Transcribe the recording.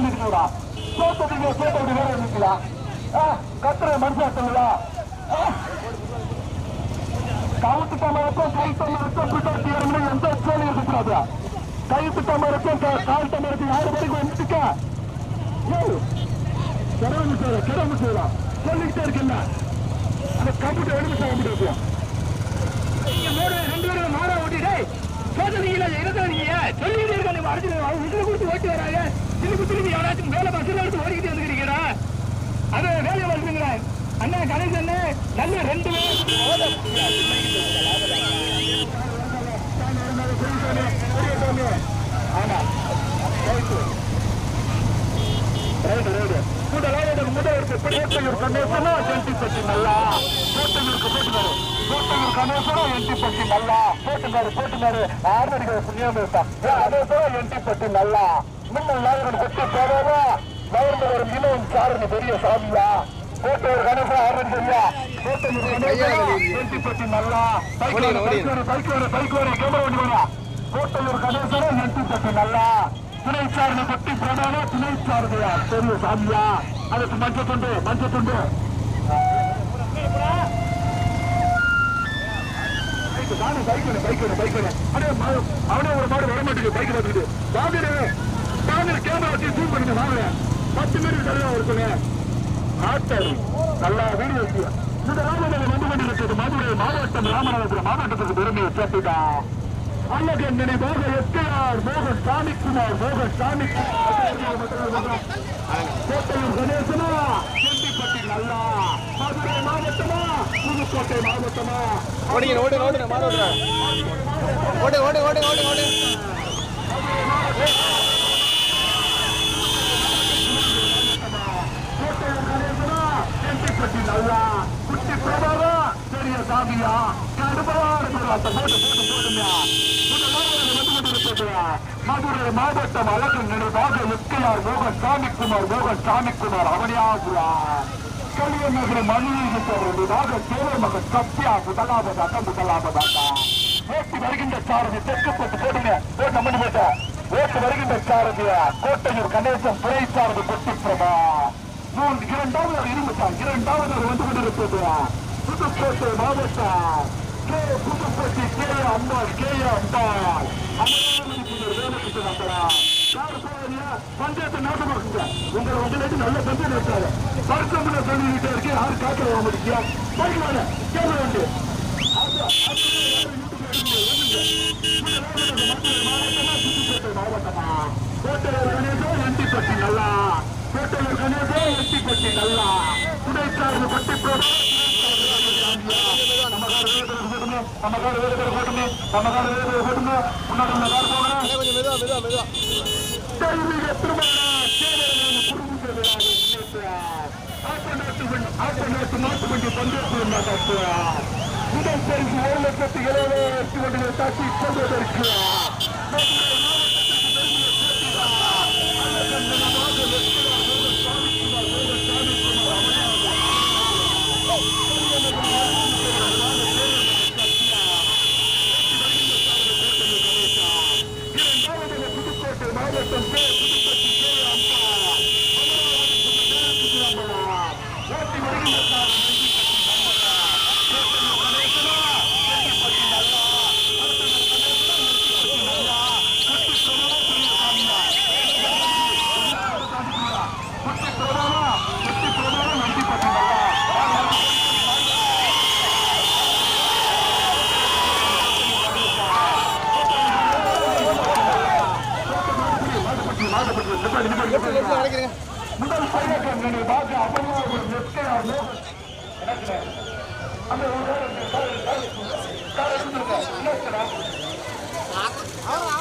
சொல்லிருக்கா தோட்டத்துக்கு தோட்டத்துக்கு வேற நிக்கலாம் கத்துற மனுஷன் சொல்லுதா கவுத்து டமரத்தும் கை டமரத்தும் பிட்டாட்டி எந்த சோழி இருக்கிறாது கைத்து டமரத்தும் கால் டமரத்தும் 6 வரைக்கும் வந்துட்டுக்க கிளம்பிட்டு சொல்லிக்கிட்டே இருக்குல்ல அந்த கம்ப்யூட்டர் எடுத்து சாக முடியாது 2 பேரும் மாற ஓட்டிட்டே சோதனையில இருந்தீங்க சொல்லிட்டு இருக்க அடிச்சு கொடுத்து ஓட்டி வராங்க திருப்பி எவனாச்சும் வேலை பஸ்ல எடுத்து ஓடிக்கிட்டு வந்துக்கிறீங்களா அது வேலையை வருதுங்களா அண்ணா கணேசன் நல்ல 2 போட்டுனாரு ஆர்மடிக்கிற புண்ணியம் அதே போல என்டி பட்டி நல்லா மின்னல் நாயகன் கொட்டி போதாதா நகர்ந்து வரும் இளவன் சாருன்னு பெரிய சாமியா கோட்டை ஒரு கணேசா ஆர்மடி சரியா என்டி நல்லா பைக் கேமரா வண்டி வரா கோட்டையூர் கணேசனா என்டி பட்டி நல்லா துணை சாருன்னு கொட்டி போதாதா துணை சாருதையா பெரிய சாமியா அதுக்கு மஞ்ச துண்டு அவனே ஒரு மாடு வர மாட்டேங்குது பைக் வந்துட்டு வாங்க கேமரா வச்சு ஜூம் பண்ணுங்க வாங்க 10 மீட்டர் தள்ளா இருக்குங்க ஆட்டாரு நல்லா வீடியோ இந்த ராமநகர் வந்து கொண்டிருக்கிறது மதுரை மாவட்டம் ராமநாதபுரம் மாவட்டத்துக்கு பெருமையை சேர்த்துட்டா அல்லது நினைவாக எஸ்கேஆர் மோகன் சாமிக்குமார் கோட்டையூர் கணேசனா செண்டிப்பட்டி நல்லா மதுரை மாவட்டமா புதுக்கோட்டை மாவட்டமா ஓடு செண்டிப்பட்டி நல்லா குட்டி பிரபாவா பெரிய சாமியா மதுரை மாவட்டம் அழகு நினைவாக எஸ்கேஆர் மோகன் சாமிக்குமார் அவனியாகுரா கலியநகர மணியாக சேவை மகன் சத்யா முதலாவதாக ஓட்டு வருகின்ற சாரதி தெற்குப்பட்டு போடுங்க ஓட்டு மணி போட்ட ஓட்டு வருகின்ற சாரதிய கோட்டையூர் கணேசன் துறை சாரதி கொட்டி பிரபா 2வது இரண்டாவது வந்து கொண்டிருப்பது புதுக்கோட்டை மாவட்டம் புதுப்பட்டி அம்பாள் பஞ்சாயத்து நாசமாக்குங்க உங்களை வந்து நல்ல பஞ்சாயத்து வச்சாரு பரிசம்பளம் சொல்லிக்கிட்டே இருக்கு யாரு காக்கல முடிக்கியா போய்க்குவாங்க கேள்வி உண்டு மாவட்டமா கோட்டையூர் கணேசம் எட்டிப்பட்டி நல்லா துணைச்சார்பு பட்டி முதல் பரிசு 1,70,000 தாக்கி கொள்வதற்கு முதல் பையன் நினைவாக அவன்